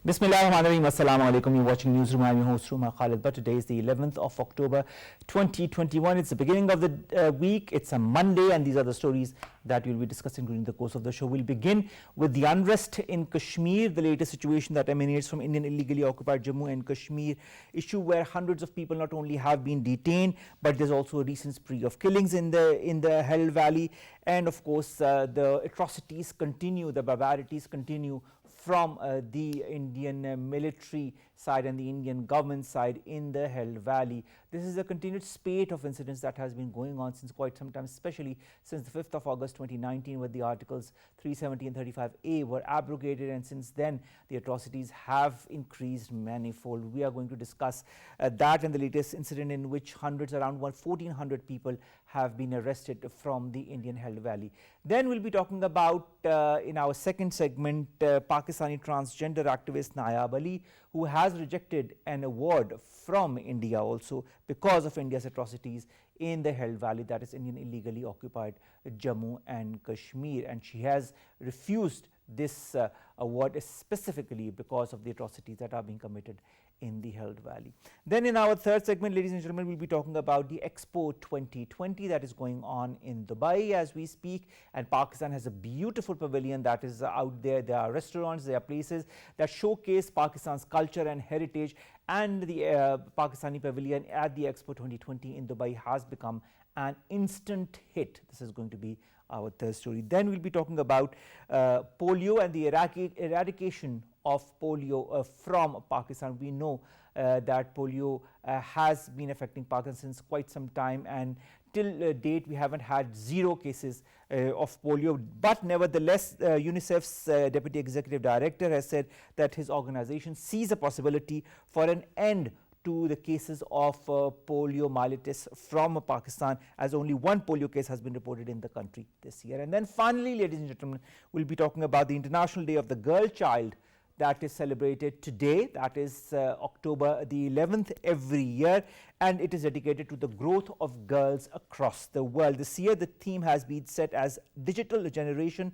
Bismillahirrahmanirrahim. Assalamu alaikum. You're watching Newsroom. I'm your host, Khalid. But today is the 11th of October 2021. It's the beginning of the week. It's a Monday, and these are the stories that we'll be discussing during the course of the show. We'll begin with the unrest in Kashmir, the latest situation that emanates from Indian illegally occupied Jammu and Kashmir issue, where hundreds of people not only have been detained, but there's also a recent spree of killings in the Hell Valley. And of course, the atrocities continue, the barbarities continue from the Indian military side and the Indian government side in the Hell Valley. This is a continued spate of incidents that has been going on since quite some time, especially since the 5th of August 2019, when the Articles 370 and 35A were abrogated, and since then the atrocities have increased manifold. We are going to discuss that and the latest incident in which around 1,400 people have been arrested from the Indian Hell Valley. Then we'll be talking about, in our second segment, Pakistani transgender activist Nayyab, who has rejected an award from India also because of India's atrocities in the Hell Valley, that is Indian illegally occupied Jammu and Kashmir, and she has refused this award specifically because of the atrocities that are being committed in the Hell Valley. Then in our third segment, ladies and gentlemen, we'll be talking about the Expo 2020 that is going on in Dubai as we speak, and Pakistan has a beautiful pavilion that is out there. There are restaurants, there are places that showcase Pakistan's culture and heritage, and the Pakistani pavilion at the Expo 2020 in Dubai has become an instant hit. This is going to be our third story. Then we'll be talking about polio and the eradication of polio from Pakistan. We know that polio has been affecting Pakistan since quite some time, and till date we haven't had zero cases of polio. But nevertheless, UNICEF's Deputy Executive Director has said that his organization sees a possibility for an end to the cases of poliomyelitis from Pakistan, as only one polio case has been reported in the country this year. And then finally, ladies and gentlemen, we'll be talking about the International Day of the Girl Child that is celebrated today, that is October the 11th every year, and it is dedicated to the growth of girls across the world. This year the theme has been set as Digital Generation,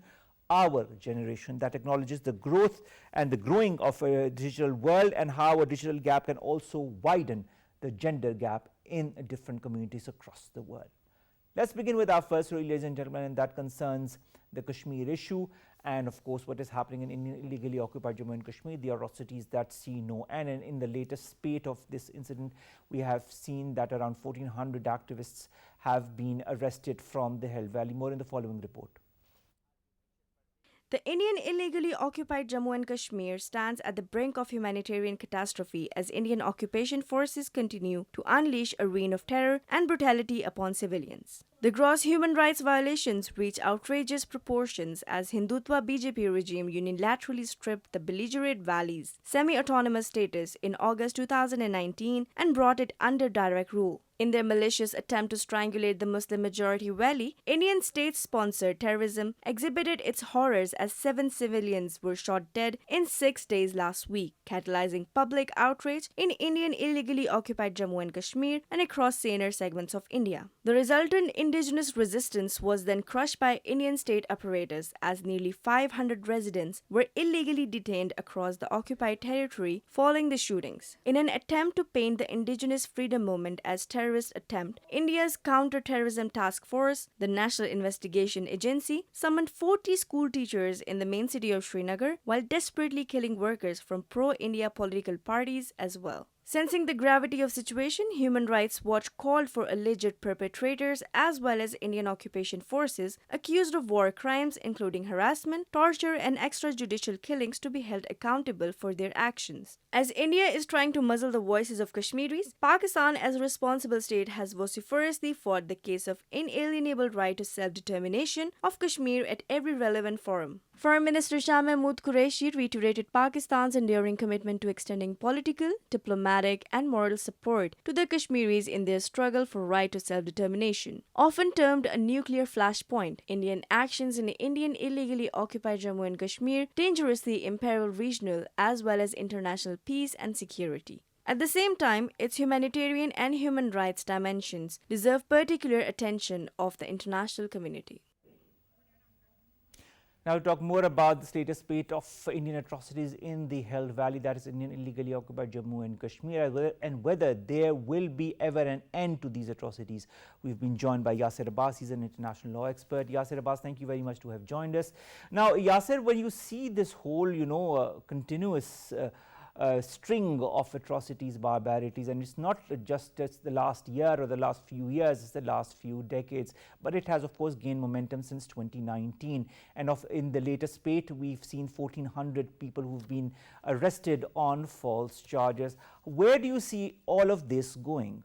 Our Generation, that acknowledges the growth and the growing of a digital world and how a digital gap can also widen the gender gap in different communities across the world. Let's begin with our first story, ladies and gentlemen, and that concerns the Kashmir issue and of course what is happening in illegally occupied Jammu and Kashmir, the atrocities that see no end. And in the latest spate of this incident, we have seen that around 1,400 activists have been arrested from the Hell Valley. More in the following report. The Indian illegally occupied Jammu and Kashmir stands at the brink of humanitarian catastrophe as Indian occupation forces continue to unleash a reign of terror and brutality upon civilians. The gross human rights violations reach outrageous proportions as Hindutva BJP regime unilaterally stripped the belligerent valley's semi-autonomous status in August 2019 and brought it under direct rule. In their malicious attempt to strangulate the Muslim-majority valley, Indian state-sponsored terrorism exhibited its horrors as 7 civilians were shot dead in 6 days last week, catalyzing public outrage in Indian illegally occupied Jammu and Kashmir and across saner segments of India. The resultant indigenous resistance was then crushed by Indian state apparatus as nearly 500 residents were illegally detained across the occupied territory following the shootings. In an attempt to paint the indigenous freedom movement as terrorist attempt, India's Counter-Terrorism Task Force, the National Investigation Agency, summoned 40 school teachers in the main city of Srinagar while desperately killing workers from pro-India political parties as well. Sensing the gravity of situation, Human Rights Watch called for alleged perpetrators as well as Indian occupation forces accused of war crimes including harassment, torture and extrajudicial killings to be held accountable for their actions. As India is trying to muzzle the voices of Kashmiris, Pakistan as a responsible state has vociferously fought the case of inalienable right to self-determination of Kashmir at every relevant forum. Foreign Minister Shah Mahmood Qureshi reiterated Pakistan's enduring commitment to extending political, diplomatic and moral support to the Kashmiris in their struggle for right to self-determination. Often termed a nuclear flashpoint, Indian actions in Indian illegally occupied Jammu and Kashmir dangerously imperil regional as well as international peace and security. At the same time, its humanitarian and human rights dimensions deserve particular attention of the international community. Now, to talk more about the latest spate of Indian atrocities in the held valley, that is Indian illegally occupied Jammu and Kashmir, and whether there will be ever an end to these atrocities, we've been joined by Yasir Abbas. He's an international law expert. Yasir Abbas, thank you very much to have joined us. Now, Yasir, when you see this whole, continuous string of atrocities, barbarities, and it's not just the last year or the last few years, it's the last few decades, but it has of course gained momentum since 2019, and in the latest spate we've seen 1,400 people who've been arrested on false charges. Where do you see all of this going?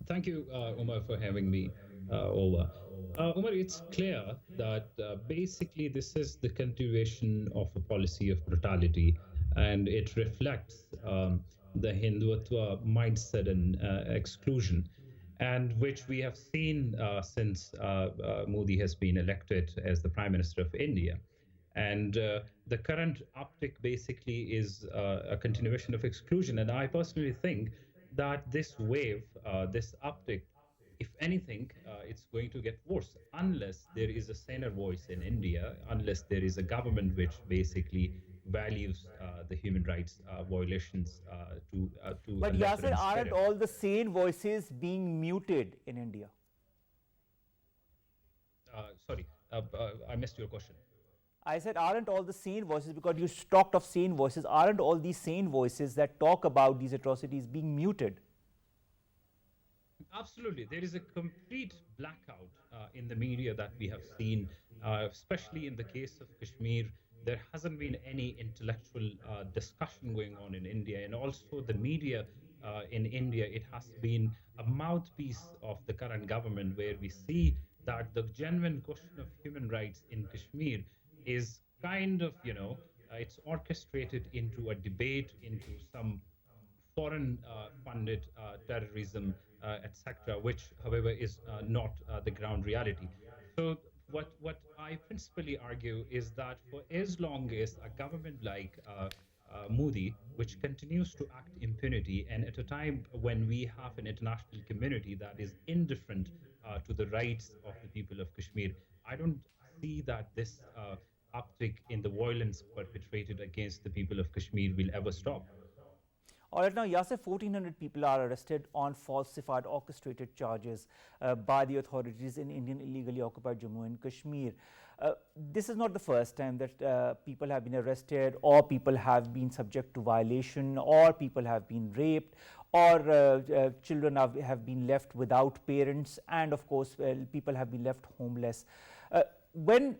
Thank you, Omar, for having me over. Omar, it's clear that basically this is the continuation of a policy of brutality, and it reflects the Hindutva mindset and exclusion, and which we have seen since Modi has been elected as the Prime Minister of India. And the current uptick basically is a continuation of exclusion. And I personally think that this wave, this uptick, if anything, it's going to get worse unless there is a saner voice in India, unless there is a government which basically values the human rights violations to a But lesser Yasir, in aren't spirit. all the sane voices being muted in India? Sorry, I missed your question. I said, aren't all the sane voices, because you talked of sane voices, aren't all these sane voices that talk about these atrocities being muted? Absolutely. There is a complete blackout in the media that we have seen, especially in the case of Kashmir. There hasn't been any intellectual discussion going on in India. And also, the media in India, it has been a mouthpiece of the current government, where we see that the genuine question of human rights in Kashmir is kind of, it's orchestrated into a debate, into some foreign funded terrorism, etc., which, however, is not the ground reality. So, what I principally argue is that for as long as a government like Modi, which continues to act impunity, and at a time when we have an international community that is indifferent to the rights of the people of Kashmir, I don't see that this uptick in the violence perpetrated against the people of Kashmir will ever stop. All right, now Yasir, 1,400 people are arrested on falsified orchestrated charges by the authorities in Indian illegally occupied Jammu and Kashmir. This is not the first time that people have been arrested, or people have been subject to violation, or people have been raped, or children have been left without parents, and of course people have been left homeless. When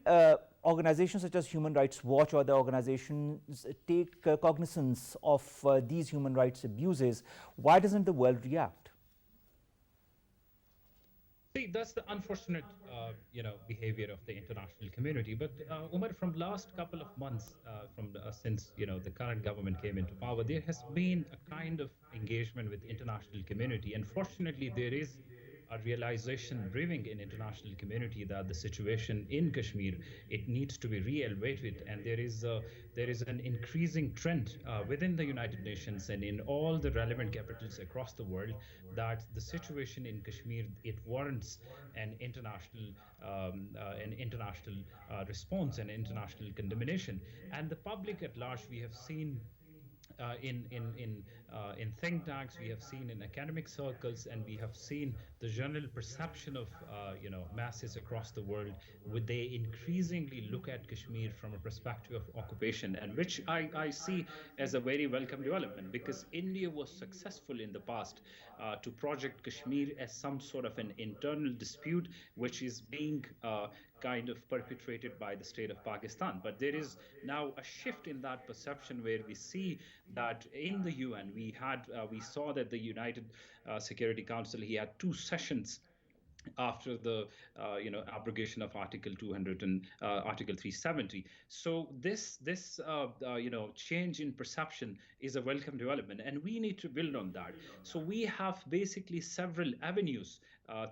organizations such as Human Rights Watch or other organizations take cognizance of these human rights abuses, why doesn't the world react? See, that's the unfortunate, behavior of the international community. But Umar, from last couple of months, since the current government came into power, there has been a kind of engagement with international community. And fortunately, there is a realization brewing in international community that the situation in Kashmir, it needs to be re-evaluated, and there is an increasing trend within the United Nations and in all the relevant capitals across the world that the situation in Kashmir, it warrants an international response and international condemnation. And the public at large, we have seen in think tanks, we have seen in academic circles, and we have seen the general perception of masses across the world. Would they increasingly look at Kashmir from a perspective of occupation, and which I see as a very welcome development, because India was successful in the past to project Kashmir as some sort of an internal dispute, which is being kind of perpetrated by the state of Pakistan. But there is now a shift in that perception, where we see that in the UN we saw that the United Security Council, he had two sessions after the abrogation of Article 200 and Article 370. So this change in perception is a welcome development, and we need to build on that. So we have basically several avenues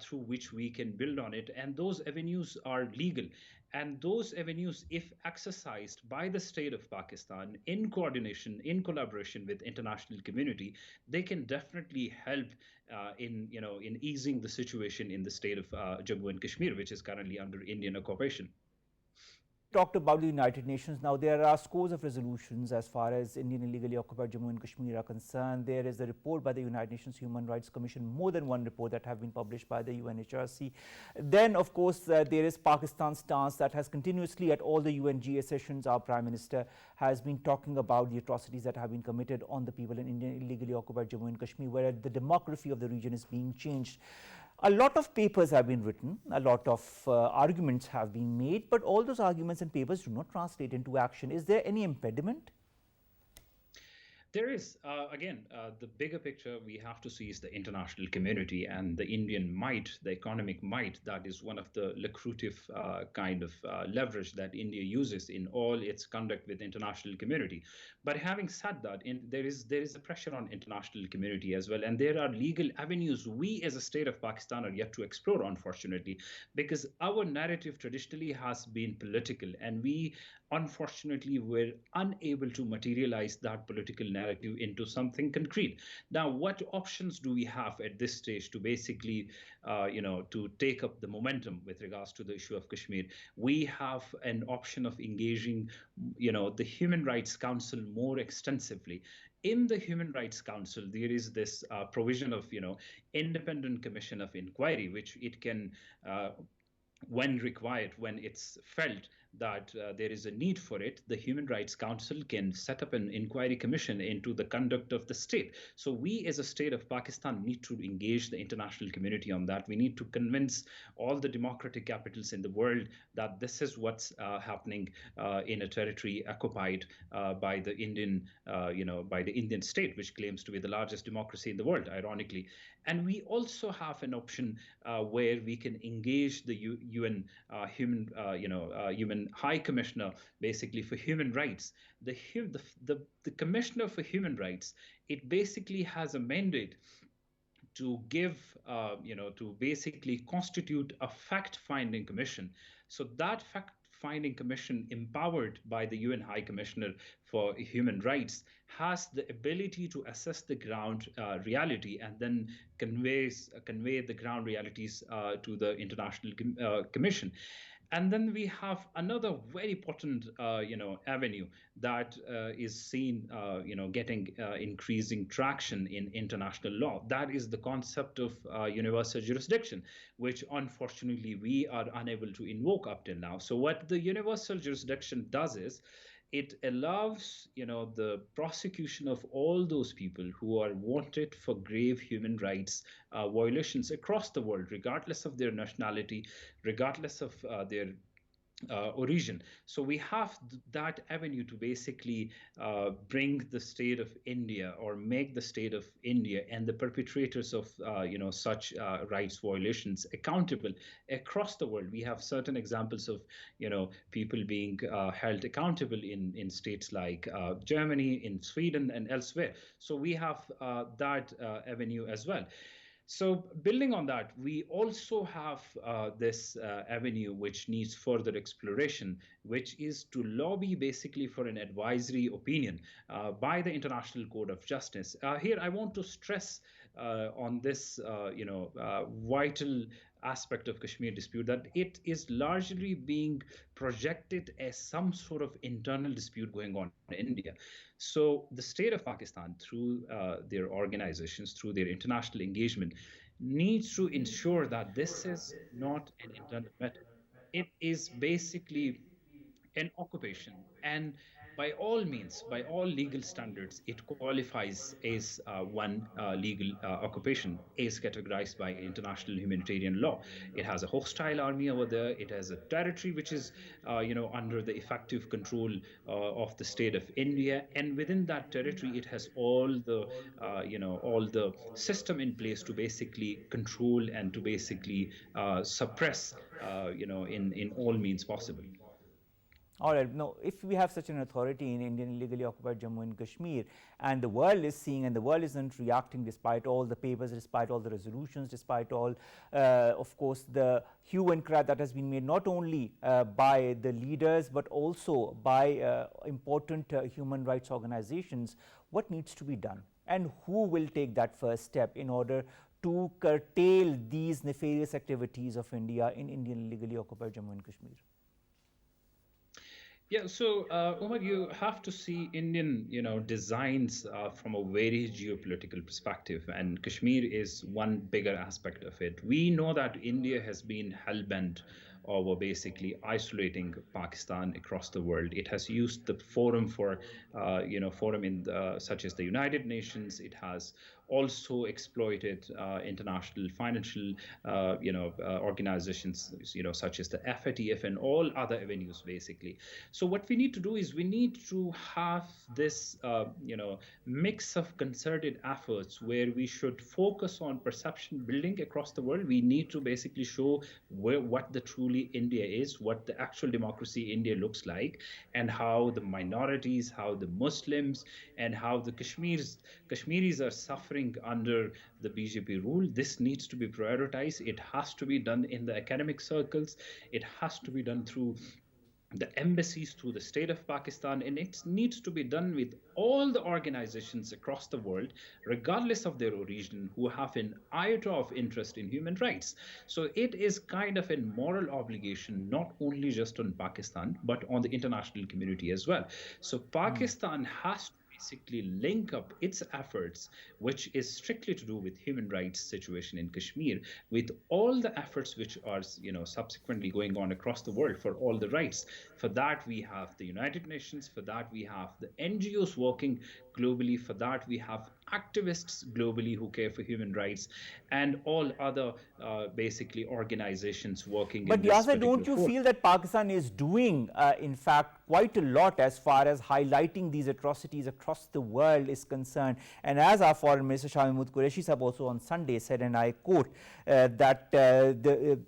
through which we can build on it, and those avenues are legal. And those avenues, if exercised by the state of Pakistan in coordination, in collaboration with international community, they can definitely help in easing the situation in the state of Jammu and Kashmir, which is currently under Indian occupation. Talked about the United Nations. Now, there are scores of resolutions as far as Indian illegally occupied Jammu and Kashmir are concerned. There is a report by the United Nations Human Rights Commission, more than one report that have been published by the UNHRC. Then, of course, there is Pakistan's stance that has continuously at all the UNGA sessions, our Prime Minister has been talking about the atrocities that have been committed on the people in Indian illegally occupied Jammu and Kashmir, where the demography of the region is being changed. A lot of papers have been written, a lot of arguments have been made, but all those arguments and papers do not translate into action. Is there any impediment? There is, again, the bigger picture we have to see is the international community and the Indian might, the economic might. That is one of the lucrative kind of leverage that India uses in all its conduct with international community. But having said that, there is a pressure on international community as well, and there are legal avenues we as a state of Pakistan are yet to explore, unfortunately, because our narrative traditionally has been political, and we unfortunately were unable to materialize that political narrative into something concrete. Now, what options do we have at this stage to basically to take up the momentum with regards to the issue of Kashmir? We have an option of engaging the Human Rights Council more extensively. In the Human Rights Council, there is this provision of independent commission of inquiry, which it can when required, when it's felt that there is a need for it, the Human Rights Council can set up an inquiry commission into the conduct of the state. So we as a state of Pakistan need to engage the international community on that. We need to convince all the democratic capitals in the world that this is what's happening in a territory occupied by the Indian state, which claims to be the largest democracy in the world, ironically. And we also have an option where we can engage the UN human High Commissioner, basically for human rights. The Commissioner for Human Rights, it basically has a mandate to give, to basically constitute a fact-finding commission. So that fact-finding commission, empowered by the UN High Commissioner for Human Rights, has the ability to assess the ground reality and then convey the ground realities to the International Commission. And then we have another very potent, avenue that is seen, getting increasing traction in international law. That is the concept of universal jurisdiction, which unfortunately we are unable to invoke up till now. So what the universal jurisdiction does is it allows the prosecution of all those people who are wanted for grave human rights violations across the world, regardless of their nationality, regardless of their origin. So we have that avenue to basically bring the state of India, or make the state of India and the perpetrators of such rights violations accountable across the world. We have certain examples of people being held accountable in states like Germany, in Sweden, and elsewhere. So we have that avenue as well. So building on that, we also have this avenue which needs further exploration, which is to lobby basically for an advisory opinion by the International Court of Justice. Here, I want to stress on this, vital aspect of Kashmir dispute, that it is largely being projected as some sort of internal dispute going on in India. So the state of Pakistan, through their organizations, through their international engagement, needs to ensure that this is not an internal matter. It is basically an occupation, and by all means, by all legal standards, it qualifies as one legal occupation, is categorized by international humanitarian law. It has a hostile army over there. It has a territory which is under the effective control of the state of India, and within that territory it has all the system in place to basically control and to basically suppress in all means possible. All right. No, if we have such an authority in Indian illegally occupied Jammu and Kashmir, and the world is seeing and the world isn't reacting despite all the papers, despite all the resolutions, despite all, of course, the hue and cry that has been made not only by the leaders but also by important human rights organizations, what needs to be done? And who will take that first step in order to curtail these nefarious activities of India in Indian illegally occupied Jammu and Kashmir? Yeah, so Umar, you have to see Indian, designs from a very geopolitical perspective, and Kashmir is one bigger aspect of it. We know that India has been hell-bent over basically isolating Pakistan across the world. It has used the forum for, forum in such as the United Nations. It has also exploited international financial, organizations, such as the FATF and all other avenues, basically. So what we need to do is we need to have this, mix of concerted efforts where we should focus on perception building across the world. We need to basically show what the truly India is, what the actual democracy India looks like, and how the minorities, how the Muslims, and how the Kashmiris are suffering under the BJP rule. This needs to be prioritized. It has to be done in the academic circles. It has to be done through the embassies, through the state of Pakistan, and it needs to be done with all the organizations across the world, regardless of their origin, who have an iota of interest in human rights. So it is kind of a moral obligation, not only just on Pakistan, but on the international community as well. So Pakistan has to basically link up its efforts, which is strictly to do with human rights situation in Kashmir, with all the efforts which are, subsequently going on across the world for all the rights. For that, we have the United Nations. For that, we have the NGOs working globally. For that, we have activists globally who care for human rights, and all other basically organizations working in But this Yasir, particular don't you forum. feel that Pakistan is doing, in fact, quite a lot as far as highlighting these atrocities across the world is concerned? And as our Foreign Minister Shah Mahmood Qureshi Sahab also on Sunday said, and I quote, that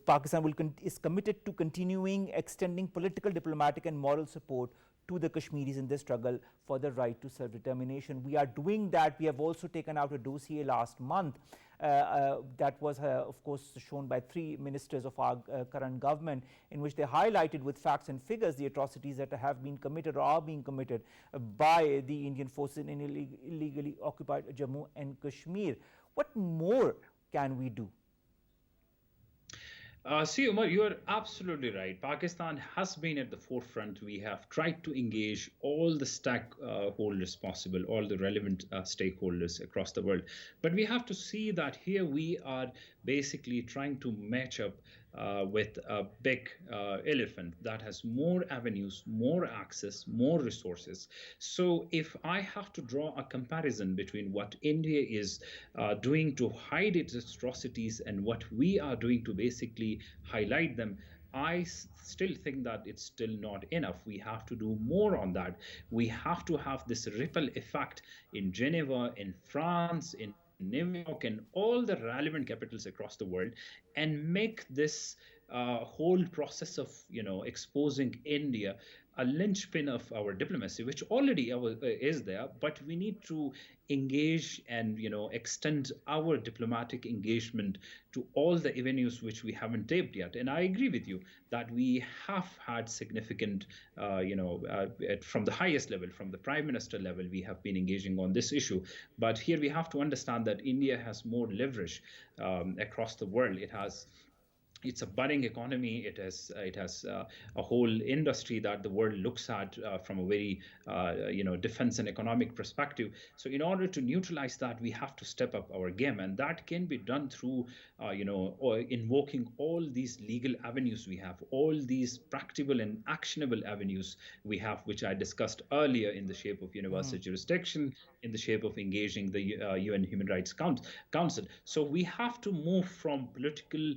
Pakistan is committed to continuing extending political, diplomatic, and moral support to the Kashmiris in their struggle for the right to self-determination. We are doing that. We have also taken out a dossier last month that was, of course, shown by 3 ministers of our current government, in which they highlighted with facts and figures the atrocities that have been committed or are being committed by the Indian forces in illegally occupied Jammu and Kashmir. What more can we do? See, Umar, you are absolutely right. Pakistan has been at the forefront. We have tried to engage all the stakeholders possible, all the relevant stakeholders across the world. But we have to see that here we are basically trying to match up with a big elephant that has more avenues, more access, more resources. So if I have to draw a comparison between what India is doing to hide its atrocities and what we are doing to basically highlight them, I still think that it's still not enough. We have to do more on that. We have to have this ripple effect in Geneva, in France, in New York, and all the relevant capitals across the world, and make this whole process of exposing India a linchpin of our diplomacy, which already is there, but we need to engage and extend our diplomatic engagement to all the avenues which we haven't taped yet. And I agree with you that we have had significant, from the highest level, from the prime minister level, we have been engaging on this issue. But here we have to understand that India has more leverage across the world. It's a budding economy. It has a whole industry that the world looks at from a very defense and economic perspective. So in order to neutralize that, we have to step up our game, and that can be done through or invoking all these legal avenues we have, all these practical and actionable avenues we have, which I discussed earlier, in the shape of universal jurisdiction, in the shape of engaging the UN Human Rights Council. So we have to move from political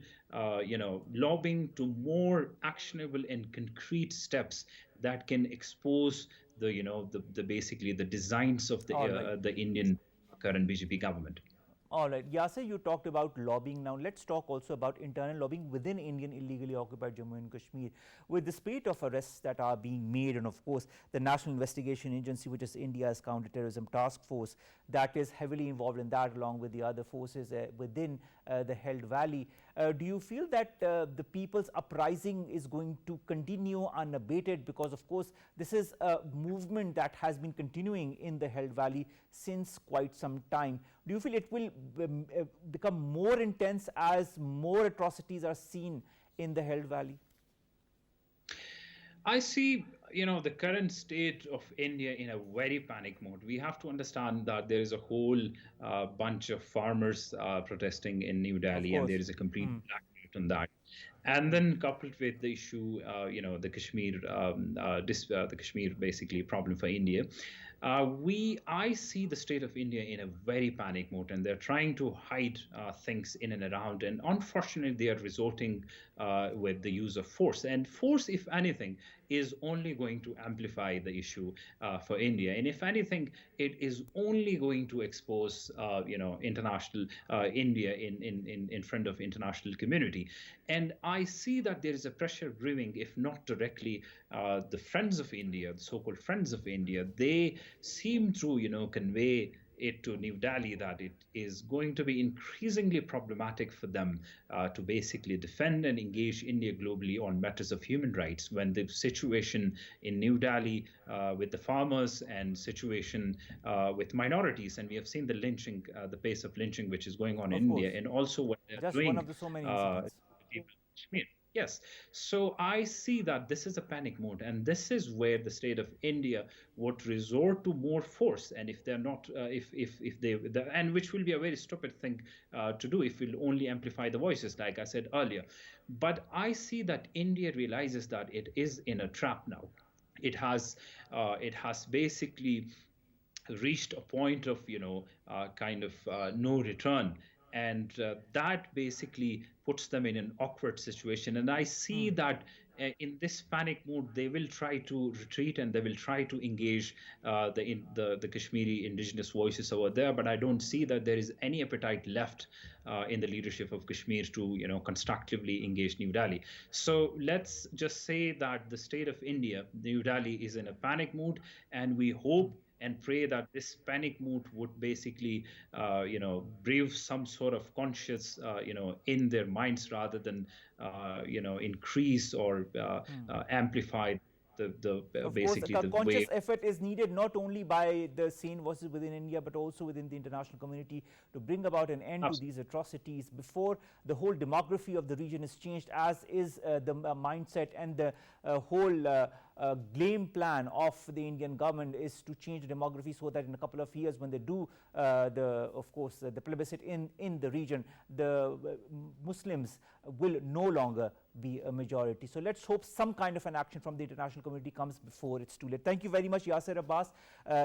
lobbying to more actionable and concrete steps that can expose the basically the designs of All right. the Indian current BJP government. All right, Yasir, you talked about lobbying. Now let's talk also about internal lobbying within Indian illegally occupied Jammu and Kashmir. With the spate of arrests that are being made, and of course the National Investigation Agency, which is India's counterterrorism task force, that is heavily involved in that, along with the other forces within the held valley. Do you feel that the people's uprising is going to continue unabated? Because of course this is a movement that has been continuing in the held valley since quite some time. Do you feel it will become more intense as more atrocities are seen in the held valley? I see, the current state of India in a very panic mode. We have to understand that there is a whole bunch of farmers protesting in New Delhi, and there is a complete blackout on that. And then coupled with the issue, the the Kashmir basically problem for India. I see the state of India in a very panic mode, and they're trying to hide things in and around. And unfortunately, they are resorting with the use of force. And force, if anything, is only going to amplify the issue for India. And if anything, it is only going to expose, international India in front of international community. And I see that there is a pressure brewing, if not directly, the friends of India, the so-called friends of India, they seem to, convey it to New Delhi that it is going to be increasingly problematic for them to basically defend and engage India globally on matters of human rights, when the situation in New Delhi with the farmers and situation with minorities, and we have seen the lynching, the pace of lynching which is going on in India, and also what they're just doing one of the so many incidents. people in Kashmir. Yes. So I see that this is a panic mode, and this is where the state of India would resort to more force. And if they're not, if they, and which will be a very stupid thing to do if we'll only amplify the voices, like I said earlier. But I see that India realizes that it is in a trap now. It has basically reached a point of no return, and that basically puts them in an awkward situation. And I see that in this panic mode, they will try to retreat, and they will try to engage the Kashmiri indigenous voices over there. But I don't see that there is any appetite left in the leadership of Kashmir to constructively engage New Delhi. So let's just say that the state of India, New Delhi, is in a panic mood, and we hope and pray that this panic mood would basically, breathe some sort of conscience, in their minds, rather than, increase or amplify basically of course, a the conscious way. effort is needed, not only by the sane voices within India, but also within the international community, to bring about an end to these atrocities before the whole demography of the region is changed, as is the mindset and the whole game plan of the Indian government is to change the demography, so that in a couple of years, when they do the plebiscite in the region, the Muslims will no longer be a majority. So let's hope some kind of an action from the international community comes before it's too late. Thank you very much, Yasir Abbas,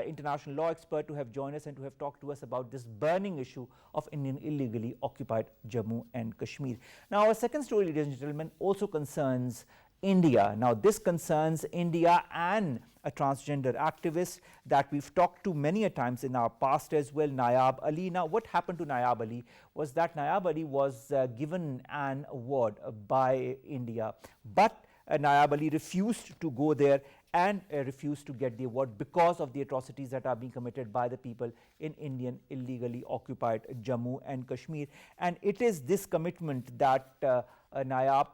international law expert, to have joined us and to have talked to us about this burning issue of Indian illegally occupied Jammu and Kashmir. Now, our second story, ladies and gentlemen, also concerns India. Now, this concerns India and a transgender activist that we've talked to many a times in our past as well, Nayyab Ali. Now, what happened to Nayyab Ali was that Nayyab Ali was given an award by India, but Nayyab Ali refused to go there and refused to get the award because of the atrocities that are being committed by the people in Indian illegally occupied Jammu and Kashmir. And it is this commitment that Nayyab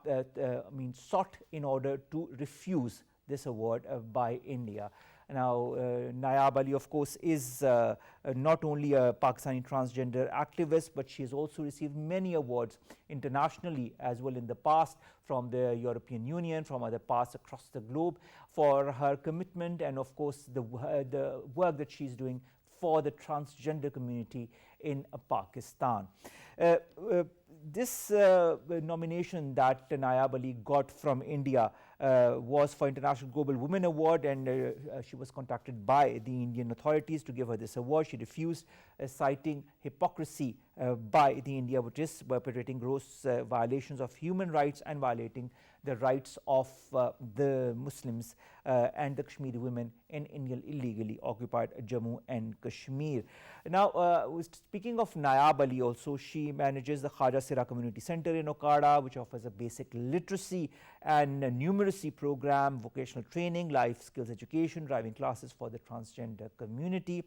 sought in order to refuse this award by India. Now, Nayyab Ali, of course, is not only a Pakistani transgender activist, but she has also received many awards internationally as well in the past, from the European Union, from other parts across the globe, for her commitment and, of course, the work that she's doing for the transgender community in Pakistan. This nomination that Nayyab Ali got from India was for International Global Women Award, and she was contacted by the Indian authorities to give her this award. She refused, citing hypocrisy by the India, which is perpetrating gross violations of human rights and violating the rights of the Muslims and the Kashmiri women in Indian illegally occupied Jammu and Kashmir. Now, speaking of Nayyab Ali also, she manages the Khaja Sira Community Center in Okada, which offers a basic literacy and numeracy program, vocational training, life skills education, driving classes for the transgender community.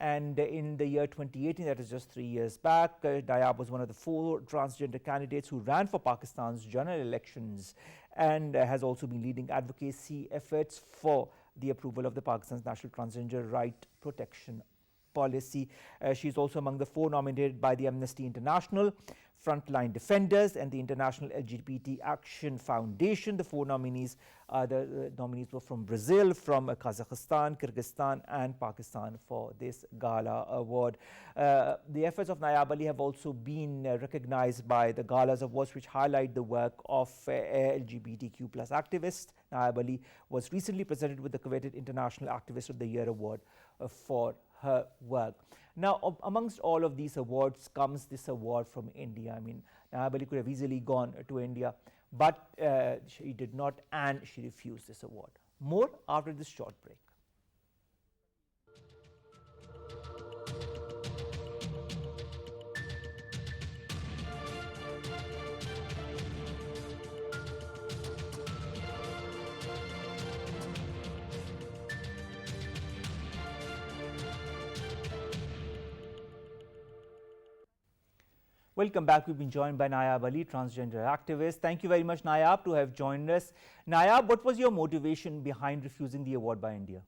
And in the year 2018, that is just 3 years back, Nayyab was one of the 4 transgender candidates who ran for Pakistan's general elections, and has also been leading advocacy efforts for the approval of the Pakistan's National Transgender Right Protection Policy. She is also among the 4 nominated by the Amnesty International, Frontline Defenders, and the International LGBT Action Foundation. The 4 nominees, the nominees were from Brazil, from Kazakhstan, Kyrgyzstan, and Pakistan for this gala award. The efforts of Nayyab Ali have also been recognized by the galas awards, which highlight the work of LGBTQ plus activists. Nayyab Ali was recently presented with the coveted International Activist of the Year award for her work. Now, amongst all of these awards comes this award from India. I mean, Nayyab Ali could have easily gone to India, but she did not, and she refused this award. More after this short break. Welcome back. We've been joined by Nayyab Ali, transgender activist. Thank you very much, Nayyab, to have joined us. Nayyab, what was your motivation behind refusing the award by India?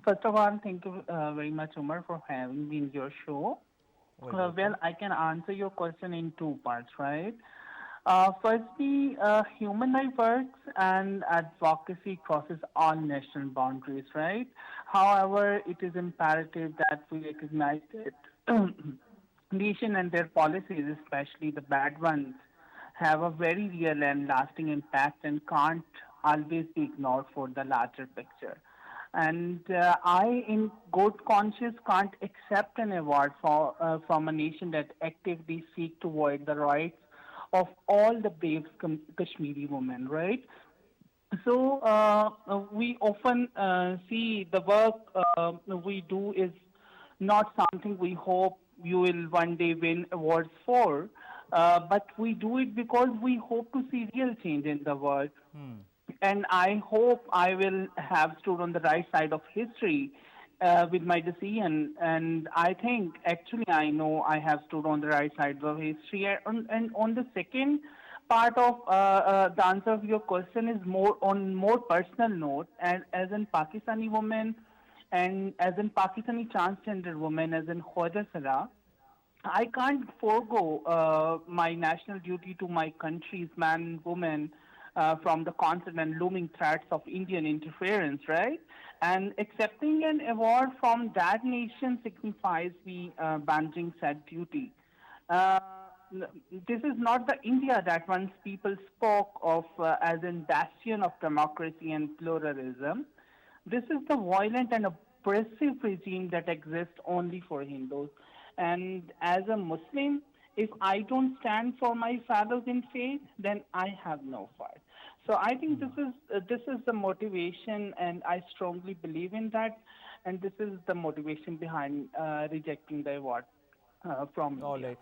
First of all, thank you very much, Omar, for having me in your show. Well, I can answer your question in 2 parts, right? Firstly, human rights works and advocacy crosses all national boundaries, right? However, it is imperative that we recognize that nation and their policies, especially the bad ones, have a very real and lasting impact and can't always be ignored for the larger picture. And I, in good conscience, can't accept an award from a nation that actively seeks to avoid the rights of all the brave Kashmiri women, right? So we often see the work we do is not something we hope you will one day win awards for, but we do it because we hope to see real change in the world. And I hope I will have stood on the right side of history with my decision. And I think, actually, I know I have stood on the right side of history. And on the second part of the answer of your question is more personal note, as in Pakistani woman and as in Pakistani transgender woman, as in Khaja Sira, I can't forego my national duty to my country's man and woman from the constant and looming threats of Indian interference, right? And accepting an award from that nation signifies me balancing said duty. This is not the India that once people spoke of as a bastion of democracy and pluralism. This is the violent and oppressive regime that exists only for Hindus. And as a Muslim, if I don't stand for my fellows in faith, then I have no fight. So I think this is the motivation, and I strongly believe in that. And this is the motivation behind rejecting the award from India.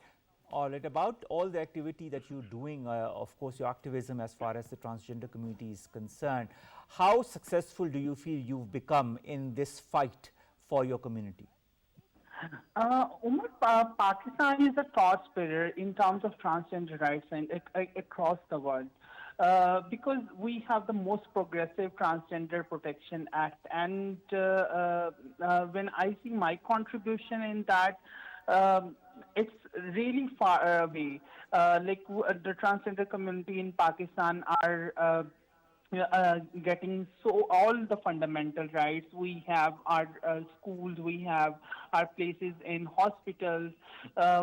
All right. About all the activity that you're doing, of course, your activism as far as the transgender community is concerned, how successful do you feel you've become in this fight for your community? Umar, Pakistan is a torchbearer in terms of transgender rights and across the world. Because we have the most progressive Transgender Protection Act, and when I see my contribution in that, it's really far away. Like the transgender community in Pakistan are getting all the fundamental rights. We have our schools, we have our places in hospitals,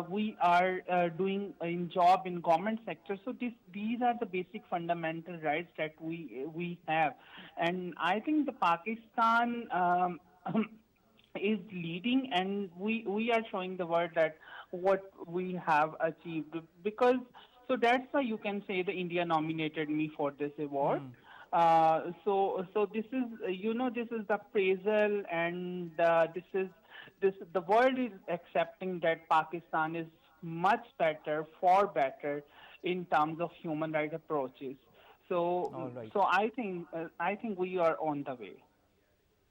we are doing a job in government sector. So these are the basic fundamental rights that we have. And I think the Pakistan is leading, and we are showing the world that what we have achieved. Because So that's why you can say the India nominated me for this award. So this is, this is the appraisal, and the world is accepting that Pakistan is much better, far better in terms of human rights approaches. All right. So I think we are on the way.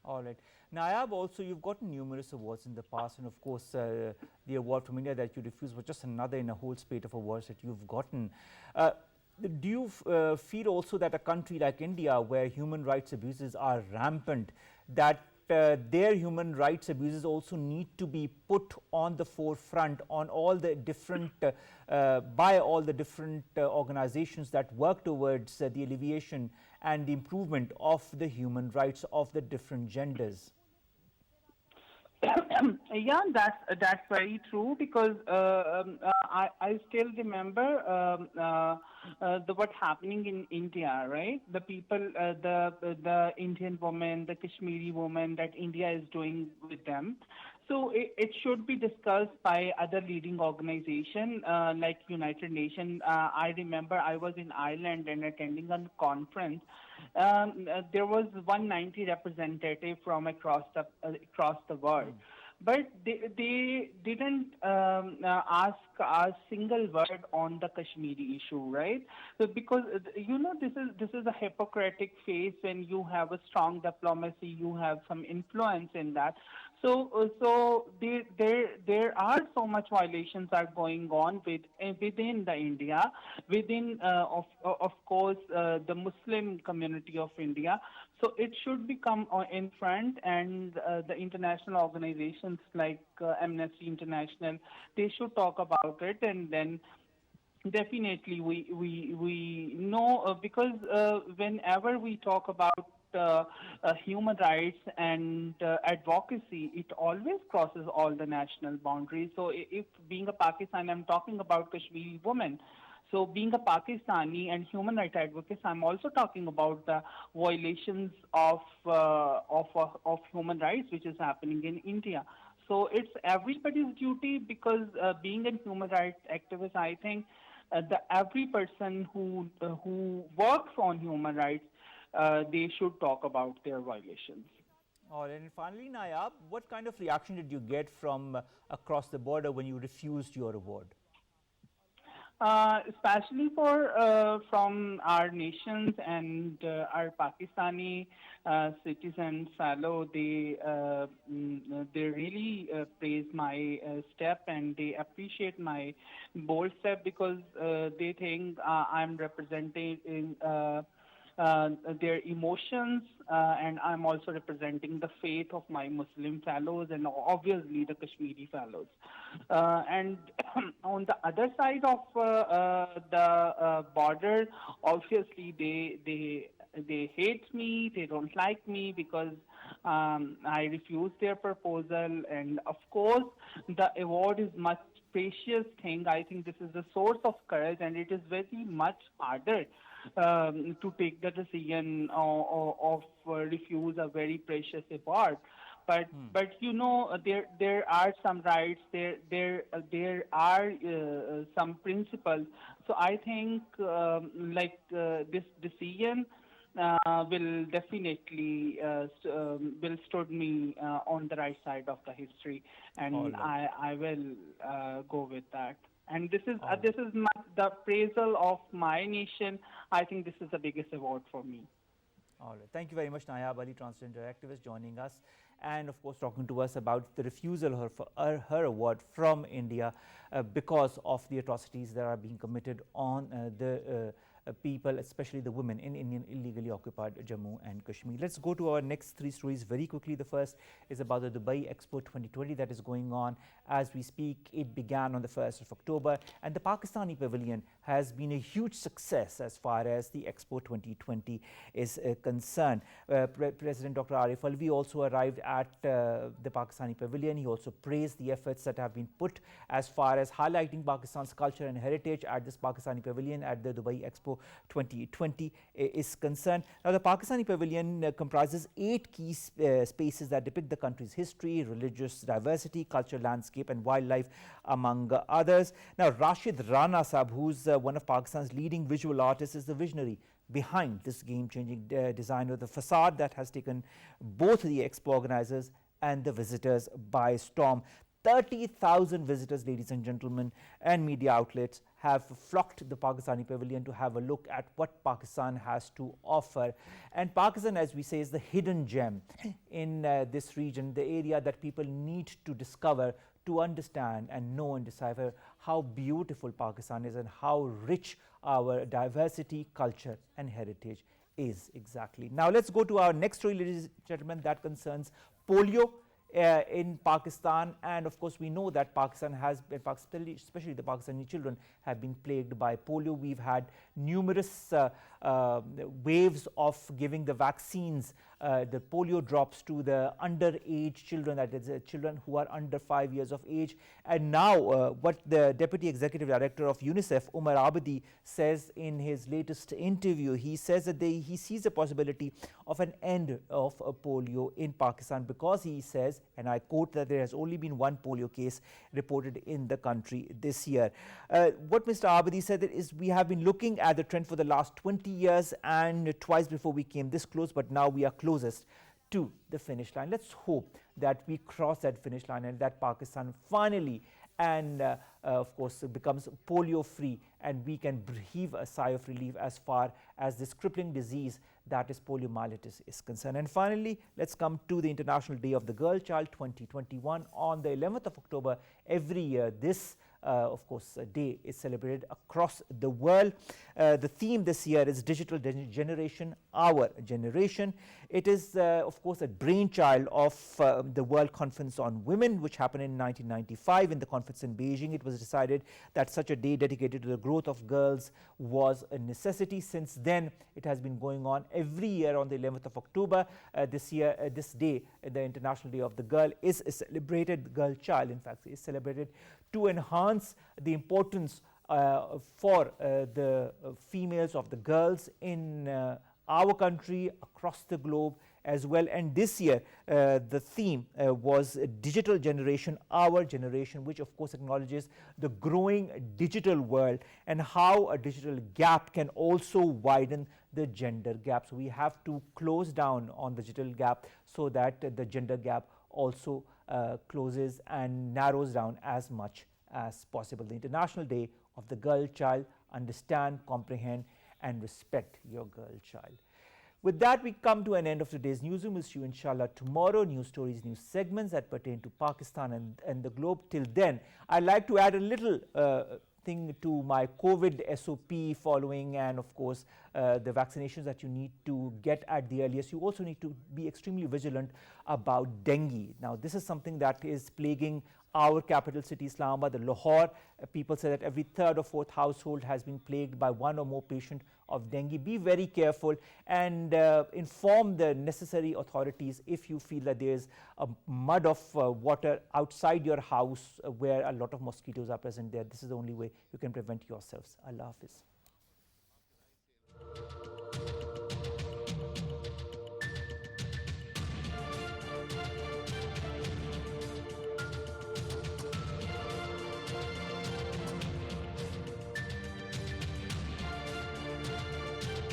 All right. Nayyab, also you've gotten numerous awards in the past, and of course the award from India that you refused was just another in a whole spate of awards that you've gotten. Do you feel also that a country like India, where human rights abuses are rampant, that their human rights abuses also need to be put on the forefront on all the different by all the different organizations that work towards the alleviation and the improvement of the human rights of the different genders? Yeah, that's very true, because I still remember what's happening in India, right? The people, the Indian woman, the Kashmiri woman that India is doing with them. So it should be discussed by other leading organizations like United Nations. I remember I was in Ireland and attending a conference. There was 190 representative from across the world. But they didn't ask a single word on the Kashmiri issue, right? So because this is a hypocritic face when you have a strong diplomacy, you have some influence in that. So there are so much violations are going on within the India, within of course the Muslim community of India. So it should become in front, and the international organizations like Amnesty International, they should talk about it, and then definitely we know, because whenever we talk about human rights and advocacy, it always crosses all the national boundaries. So if being a Pakistani, I'm talking about Kashmiri women. So being a Pakistani and human rights advocate, I'm also talking about the violations of human rights which is happening in India. So it's everybody's duty, because being a human rights activist, I think every person who works on human rights, they should talk about their violations. All right. And finally, Nayyab, what kind of reaction did you get from across the border when you refused your award? Especially from our nations and our Pakistani citizen fellow, they really praise my step, and they appreciate my bold step, because they think I'm representing their emotions, and I'm also representing the faith of my Muslim fellows, and obviously the Kashmiri fellows. And on the other side of the border, obviously they hate me, they don't like me, because I refused their proposal. And of course, the award is much precious thing. I think this is a source of courage, and it is very much harder to take the decision of refuse a very precious award. But there are some rights, there are some principles. So I think this decision will definitely will stood me on the right side of the history, and right. I will go with that. And this is the appraisal of my nation. I think this is the biggest award for me. All right. Thank you very much, Nayyab Ali, transgender activist, joining us, and of course talking to us about the refusal of her award from India because of the atrocities that are being committed on the people, especially the women in Indian illegally occupied Jammu and Kashmir. Let's go to our next three stories very quickly. The first is about the Dubai Expo 2020 that is going on as we speak. It began on the 1st of October, and the Pakistani Pavilion has been a huge success as far as the Expo 2020 is concerned. President Dr. Arif Alvi also arrived at the Pakistani Pavilion. He also praised the efforts that have been put as far as highlighting Pakistan's culture and heritage at this Pakistani Pavilion at the Dubai Expo Expo 2020 is concerned. Now, the Pakistani Pavilion comprises 8 key spaces that depict the country's history, religious diversity, cultural landscape and wildlife, among others. Now, Rashid Rana Sahab, who's one of Pakistan's leading visual artists, is the visionary behind this game-changing design of the facade that has taken both the Expo organizers and the visitors by storm. 30,000 visitors, ladies and gentlemen, and media outlets have flocked to the Pakistani Pavilion to have a look at what Pakistan has to offer. And Pakistan, as we say, is the hidden gem in this region, the area that people need to discover to understand and know and decipher how beautiful Pakistan is and how rich our diversity, culture and heritage is exactly. Now, let's go to our next story, ladies and gentlemen, that concerns polio in Pakistan. And of course, we know that Pakistan has been, especially the Pakistani children, have been plagued by polio. We've had numerous waves of giving the vaccines, the polio drops to the underage children, that is children who are under 5 years of age. And now what the Deputy Executive Director of UNICEF, Omar, says in his latest interview, he says that he sees a possibility of an end of polio in Pakistan, because he says, and I quote, that there has only been one polio case reported in the country this year. What Mr. Abadi said is, we have been looking at the trend for the last 20 years, and twice before we came this close, but now we are closest to the finish line. Let's hope that we cross that finish line and that Pakistan finally and of course becomes polio free, and we can breathe a sigh of relief as far as this crippling disease that is poliomyelitis is concerned. And finally, let's come to the International Day of the Girl Child 2021. On the 11th of October every year, this of course day is celebrated across the world. The theme this year is Digital Generation, Our Generation. It is of course a brainchild of the World Conference on Women, which happened in 1995. In the conference in Beijing, it was decided that such a day dedicated to the growth of girls was a necessity. Since then, it has been going on every year on the 11th of October. This year, this day, the International Day of the Girl, is celebrated, girl child in fact, is celebrated to enhance the importance for the females, of the girls in our country, across the globe as well. And this year the theme was Digital Generation, Our Generation, which of course acknowledges the growing digital world and how a digital gap can also widen the gender gap. So we have to close down on the digital gap so that the gender gap also closes and narrows down as much as possible. The International Day of the Girl Child. Understand, comprehend and respect your girl child. With that, we come to an end of today's newsroom. We'll see you inshallah tomorrow. News stories, news segments that pertain to Pakistan and the globe. Till then, I'd like to add a little thing to my COVID SOP following, and of course the vaccinations that you need to get at the earliest. You also need to be extremely vigilant about dengue. Now, this is something that is plaguing our capital city, Islamabad, the Lahore. People say that every third or fourth household has been plagued by one or more patient of dengue. Be very careful and inform the necessary authorities if you feel that there is a mud of water outside your house where a lot of mosquitoes are present there. This is the only way you can prevent yourselves. Allah Hafiz.